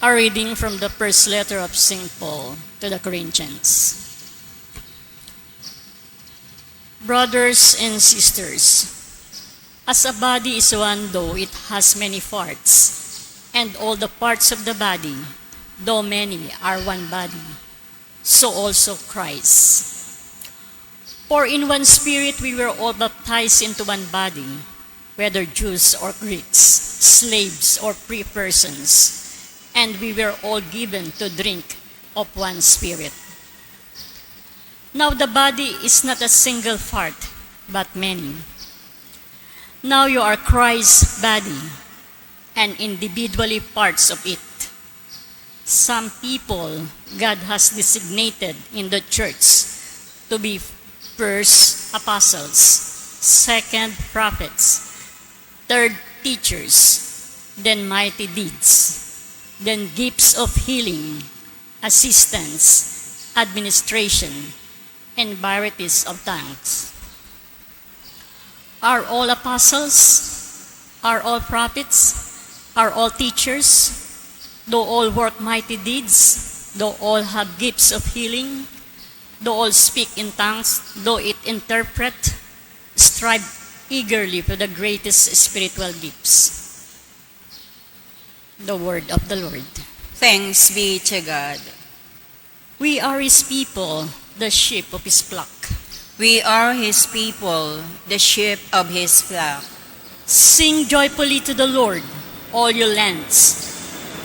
A reading from the first letter of St. Paul to the Corinthians. Brothers and sisters, as a body is one though it has many parts, and all the parts of the body, though many, are one body, so also Christ. For in one Spirit we were all baptized into one body, whether Jews or Greeks, slaves or free persons, and we were all given to drink of one Spirit. Now the body is not a single part, but many. Now you are Christ's body, and individually parts of it. Some people God has designated in the church to be first apostles, second prophets, third teachers, then mighty deeds, then gifts of healing, assistance, administration, and varieties of tongues. Are all apostles? Are all prophets? Are all teachers? Do all work mighty deeds? Do all have gifts of healing? Do all speak in tongues? Do it interpret? Strive eagerly for the greatest spiritual gifts. The word of the Lord. Thanks be to God. We are His people, the sheep of His flock. We are His people, the sheep of His flock. Sing joyfully to the Lord, all you lands.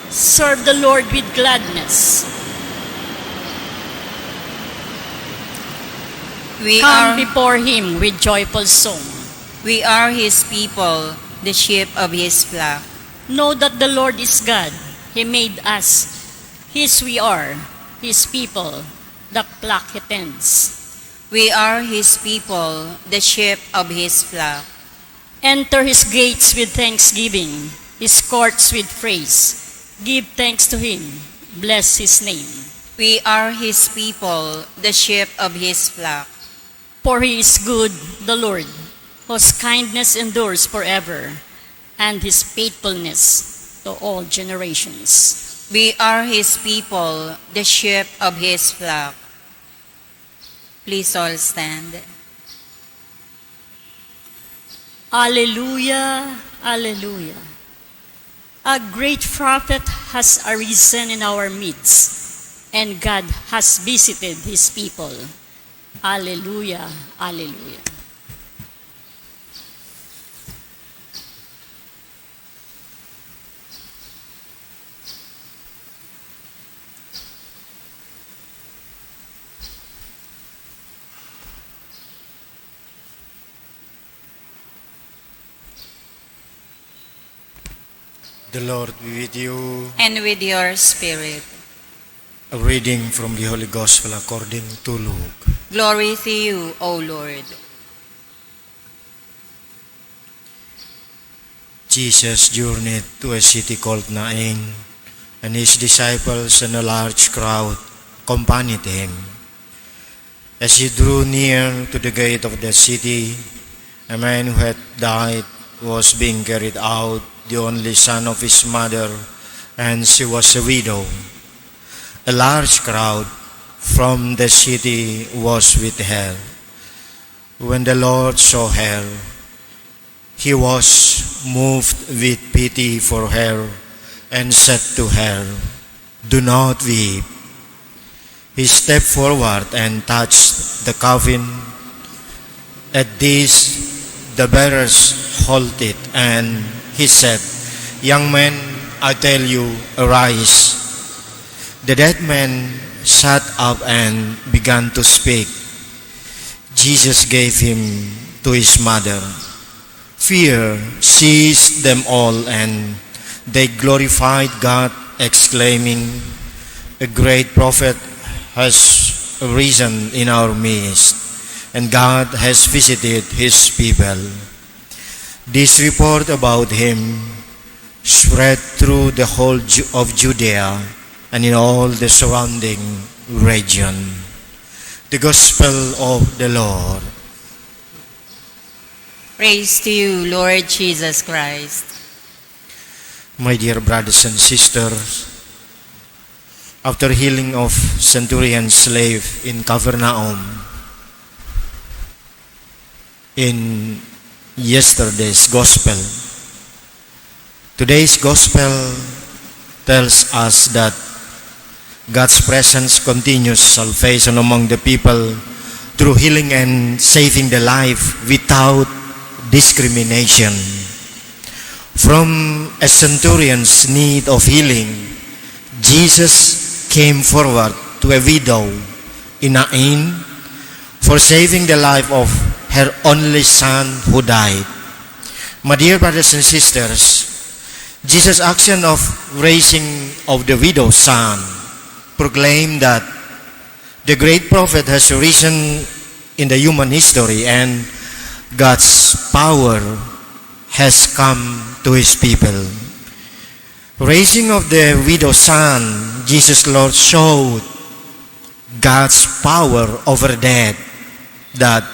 Serve the Lord with gladness. Come before Him with joyful song. We are His people, the sheep of His flock. Know that the Lord is God. He made us. His we are, His people, the flock He tends. We are His people, the sheep of His flock. Enter His gates with thanksgiving, His courts with praise. Give thanks to Him. Bless His name. We are His people, the sheep of His flock. For He is good, the Lord, whose kindness endures forever, and His faithfulness to all generations. We are His people, the sheep of His flock. Please all stand. Alleluia, alleluia. A great prophet has arisen in our midst, and God has visited His people. Alleluia, alleluia. The Lord be with you. And with your spirit. A reading from the Holy Gospel according to Luke. Glory to you, O Lord. Jesus journeyed to a city called Nain, and his disciples and a large crowd accompanied him. As he drew near to the gate of the city, a man who had died was being carried out, the only son of his mother, and she was a widow. A large crowd from the city was with her. When the Lord saw her, He was moved with pity for her and said to her, "Do not weep." He stepped forward and touched the coffin. At this, the bearers halted, and he said, "Young man, I tell you, arise." The dead man sat up and began to speak. Jesus gave him to his mother. Fear seized them all, and they glorified God, exclaiming, "A great prophet has arisen in our midst, and God has visited His people." This report about him spread through the whole of Judea and in all the surrounding region. The Gospel of the Lord. Praise to you, Lord Jesus Christ. My dear brothers and sisters, after healing of centurion's slave in Capernaum in yesterday's gospel. Today's gospel tells us that God's presence continues salvation among the people through healing and saving the life without discrimination. From a centurion's need of healing, Jesus came forward to a widow in Nain for saving the life of her only son who died. My dear brothers and sisters, Jesus' action of raising of the widow's son proclaimed that the great prophet has risen in the human history and God's power has come to his people. Raising of the widow's son, Jesus Lord showed God's power over death, that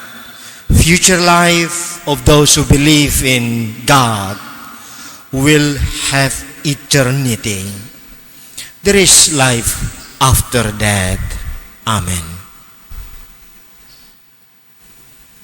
future life of those who believe in God will have eternity. There is life after death. Amen.